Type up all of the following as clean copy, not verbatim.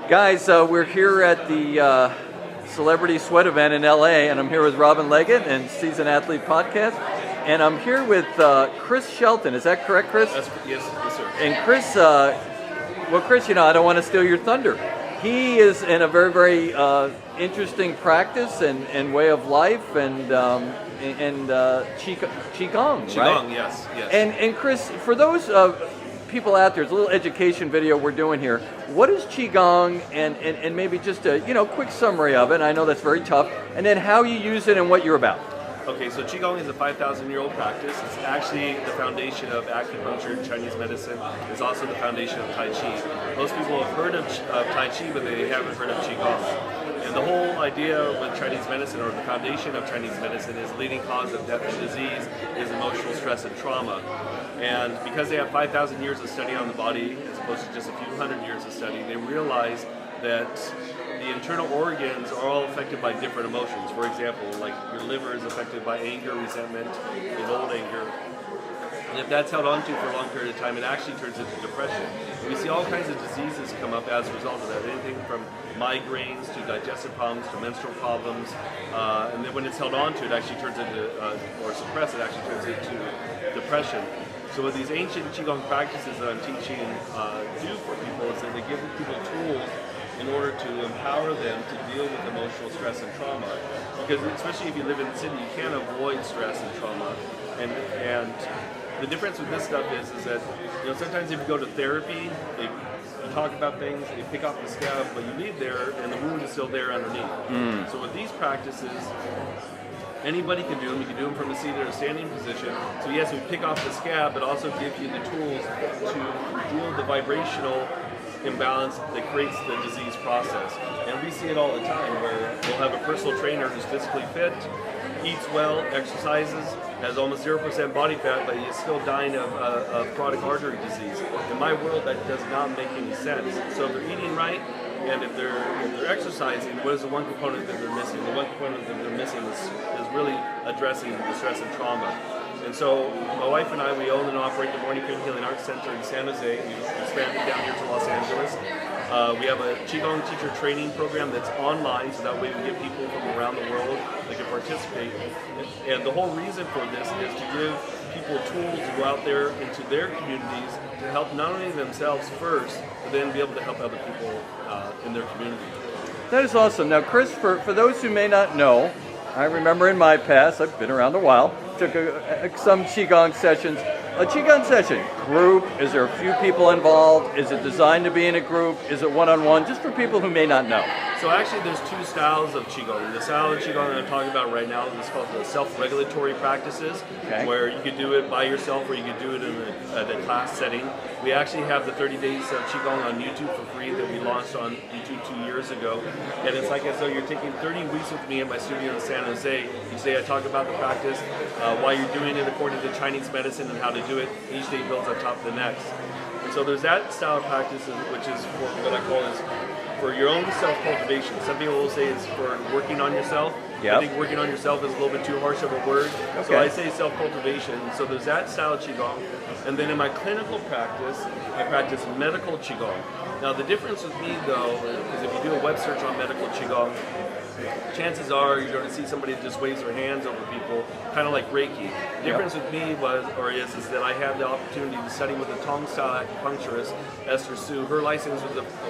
Guys, we're here at the Celebrity Sweat event in LA, and I'm here with Robin Legat and Seasoned Athlete Podcast. And I'm here with Chris Shelton. Is that correct, Chris? Yes, sir. And Chris, Chris, I don't want to steal your thunder. He is in a very, very interesting practice and way of life and Qigong, Qigong, right? yes. And Chris, for those people out there, it's a little education video we're doing here. What is Qigong, and maybe just a quick summary of it? I know that's very tough. And then how you use it and what you're about. Okay, so Qigong is a 5,000-year-old practice. It's actually the foundation of acupuncture, Chinese medicine. It's also the foundation of Tai Chi. Most people have heard of Tai Chi, but they haven't heard of Qigong. And the whole idea with Chinese medicine, or the foundation of Chinese medicine, is the leading cause of death and disease is emotional stress and trauma. And because they have 5,000 years of study on the body, as opposed to just a few hundred years of study, they realize that the internal organs are all affected by different emotions. For example, like your liver is affected by anger, resentment, and old anger. And if that's held on to for a long period of time, it actually turns into depression. And we see all kinds of diseases come up as a result of that. Anything from migraines to digestive problems to menstrual problems. And then when it's held on to, it actually turns into, or suppressed, it actually turns into depression. So what these ancient Qigong practices that I'm teaching do for people is that they give people tools in order to empower them to deal with emotional stress and trauma. Because especially if you live in the city, you can't avoid stress and trauma. And the difference with this stuff is that sometimes if you go to therapy, you talk about things, you pick off the scab, but you leave there and the wound is still there underneath. So with these practices, anybody can do them. You can do them from a seated or standing position. So yes, we pick off the scab, but also give you the tools to deal with the vibrational imbalance that creates the disease process. And we see it all the time where we'll have a personal trainer who's physically fit, eats well, exercises, has almost 0% body fat, but he's still dying of carotid artery disease. In my world, that does not make any sense. So if they're eating right, and if they're exercising, what is the one component that they're missing? The one component that they're missing is really addressing the stress and trauma. And so my wife and I, we own and operate the Morning Cream Healing Arts Center in San Jose. We expanded down here to Los Angeles. We have a Qigong teacher training program that's online, so that way we get people from around the world that can participate. And the whole reason for this is to give people tools to go out there into their communities to help not only themselves first, but then be able to help other people in their community. That is awesome. Now, Chris, for those who may not know, I remember in my past, I've been around a while, took some Qigong sessions. A Qigong session, group, is there a few people involved? Is it designed to be in a group? Is it one-on-one? Just for people who may not know. So actually there's two styles of Qigong. The style of Qigong that I'm talking about right now is called the self-regulatory practices, where you could do it by yourself or you could do it in a class setting. We actually have the 30 Days of Qigong on YouTube for free that we launched on YouTube 2 years ago. And it's like as though you're taking 30 weeks with me in my studio in San Jose. Each day I talk about the practice, why you're doing it according to Chinese medicine and how to do it. Each day builds on top of the next. And so there's that style of practice, which is for what I call is for your own self-cultivation. Some people will say it's for working on yourself. I think working on yourself is a little bit too harsh of a word. So I say self-cultivation. So there's that style of Qigong. And then in my clinical practice, I practice medical Qigong. Now the difference with me though, is if you do a web search on medical Qigong, chances are you're going to see somebody that just waves their hands over people, kind of like Reiki. The difference with me is that I have the opportunity to study with a Tong-style acupuncturist, Esther Sue. Her license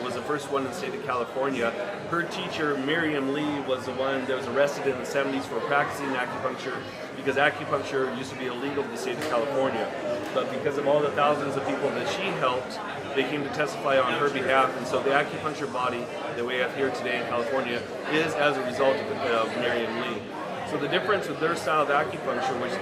was the first one in the state of California. Her teacher, Miriam Lee, was the one that was arrested in the 70s for practicing acupuncture because acupuncture used to be illegal in the state of California. But because of all the thousands of people that she helped, they came to testify on her behalf, and so the acupuncture body that we have here today in California is as a result of Miriam Lee. So the difference with their style of acupuncture, which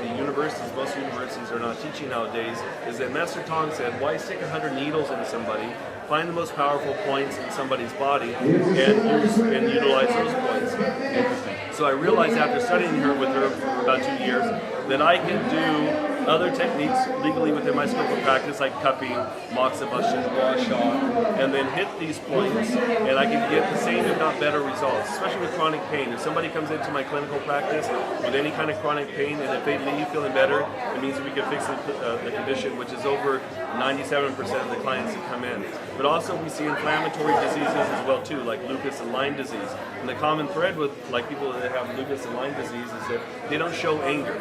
most universities are not teaching nowadays, is that Master Tong said, why stick 100 needles into somebody, find the most powerful points in somebody's body, and utilize those points. Interesting. So I realized after studying her with her for about 2 years that I can do other techniques legally within my scope of practice, like cupping, moxibustion, gua sha, and then hit these points, and I can get the same, if not better, results, especially with chronic pain. If somebody comes into my clinical practice with any kind of chronic pain, and if they leave feeling better, it means we can fix the condition, which is over 97% of the clients that come in. But also we see inflammatory diseases as well too, like lupus and Lyme disease. And the common thread with like people that have lupus and Lyme disease is that they don't show anger.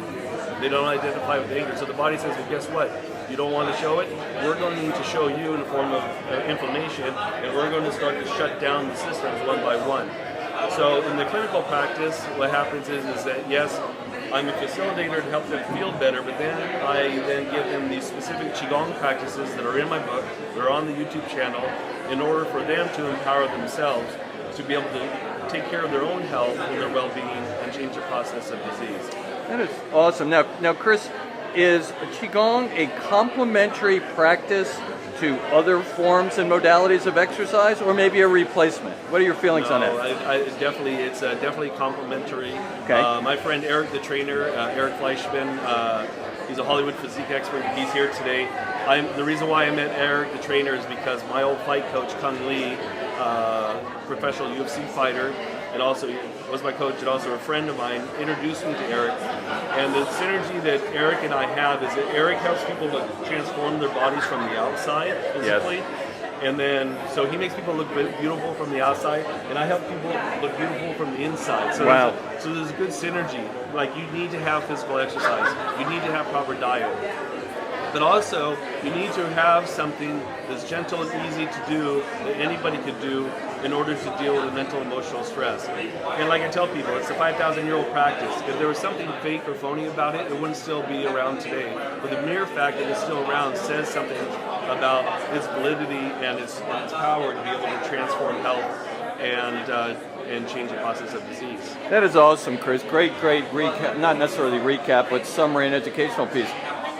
They don't identify with anger. So the body says, well, guess what? You don't want to show it? We're going to show you in the form of inflammation, and we're going to start to shut down the systems one by one. So in the clinical practice, what happens is that yes, I'm a facilitator to help them feel better, but then I then give them these specific Qigong practices that are in my book, that are on the YouTube channel, in order for them to empower themselves to be able to take care of their own health and their well-being and change the process of disease. That is awesome. Now, Chris, is Qigong a complementary practice to other forms and modalities of exercise, or maybe a replacement? What are your feelings on that? It's definitely complementary. Okay. My friend Eric, the trainer, Eric Fleischman, he's a Hollywood physique expert. He's here today. The reason why I met Eric, the trainer, is because my old fight coach, Kung Lee, professional UFC fighter, and also was my coach and also a friend of mine, introduced me to Eric. And the synergy that Eric and I have is that Eric helps people to transform their bodies from the outside physically. Yes. And then, so he makes people look beautiful from the outside, and I help people look beautiful from the inside. So wow. There's a good synergy. Like, you need to have physical exercise. You need to have proper diet. But also, you need to have something that's gentle and easy to do that anybody could do in order to deal with mental and emotional stress. And like I tell people, it's a 5,000-year-old practice. If there was something fake or phony about it, it wouldn't still be around today. But the mere fact that it's still around says something about its validity and its power to be able to transform health and change the process of disease. That is awesome, Chris. Great recap, not necessarily recap, but summary and educational piece.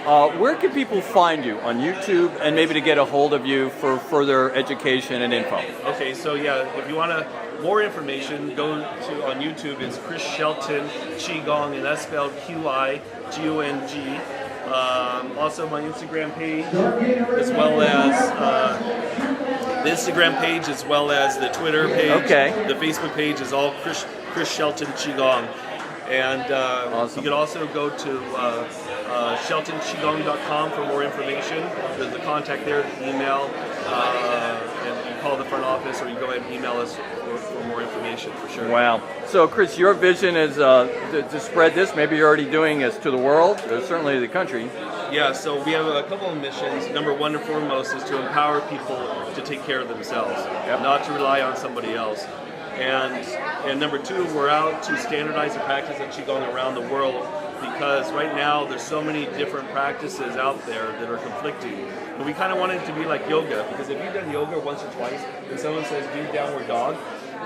Where can people find you on YouTube, and maybe to get a hold of you for further education and info? Okay, so yeah, if you want more information, go to on YouTube. It's Chris Shelton Qigong, and that's spelled Qigong. Also my Instagram page, as well as the Instagram page, as well as the Twitter page. Okay. The Facebook page is all Chris Shelton Qigong. And awesome. You can also go to sheltonqigong.com for more information. There's the contact there, the email, and you call the front office, or you go ahead and email us for more information for sure. Wow. So Chris, your vision is to spread this. Maybe you're already doing this to the world, or certainly the country. Yeah, so we have a couple of missions. Number one and foremost is to empower people to take care of themselves, not to rely on somebody else. And number two, we're out to standardize the practice of Qigong around the world, because right now there's so many different practices out there that are conflicting. And we kind of want it to be like yoga, because if you've done yoga once or twice and someone says do downward dog,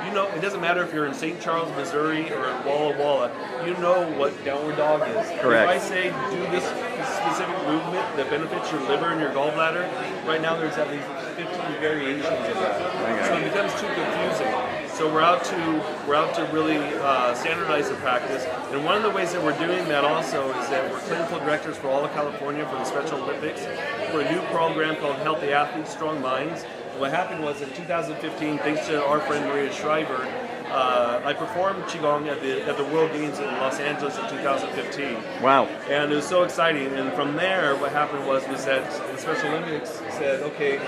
you know, it doesn't matter if you're in St. Charles, Missouri, or in Walla Walla, you know what downward dog is. Correct. If I say do this specific movement that benefits your liver and your gallbladder, right now there's at least 15 variations of that. So it becomes too confusing. So we're out to really standardize the practice, and one of the ways that we're doing that also is that we're clinical directors for all of California for the Special Olympics for a new program called Healthy Athletes, Strong Minds. And what happened was in 2015, thanks to our friend Maria Shriver, I performed Qigong at the World Games in Los Angeles in 2015. Wow. And it was so exciting. And from there, what happened was that the Special Olympics said, okay,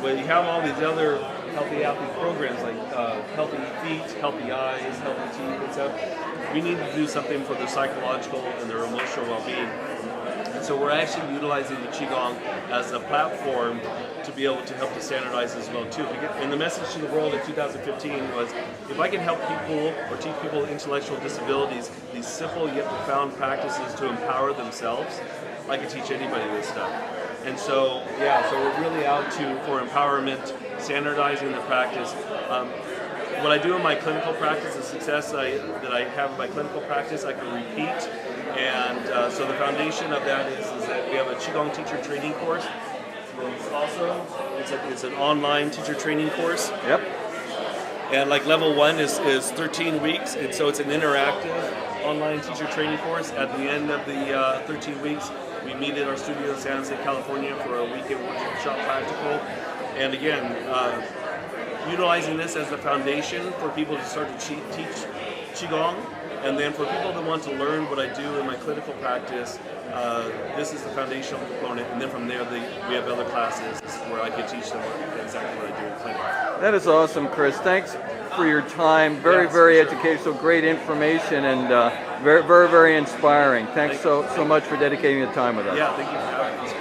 well, you have all these other healthy athlete programs like healthy feet, healthy eyes, healthy teeth, and stuff. We need to do something for their psychological and their emotional well-being. And so we're actually utilizing the Qigong as a platform to be able to help to standardize as well too. And the message to the world in 2015 was, if I can help people or teach people with intellectual disabilities these simple yet profound practices to empower themselves, I can teach anybody this stuff. And so, so we're really out for empowerment, standardizing the practice. What I do in my clinical practice, the success that I have in my clinical practice, I can repeat. And so the foundation of that is that we have a Qigong teacher training course. It's an online teacher training course. Yep. And like level 1 is 13 weeks, and so it's an interactive online teacher training course. At the end of the 13 weeks, We meet at our studio in San Jose, California for a weekend workshop practical. And again, utilizing this as the foundation for people to start to teach Qigong. And then for people that want to learn what I do in my clinical practice, this is the foundational component. And then from there, we have other classes where I can teach them exactly what I do in clinic. That is awesome, Chris. Thanks for your time. Very, Yes, very for sure. educational, great information, and very, very, very inspiring. Thanks so much for dedicating the time with us. Yeah, thank you for having us.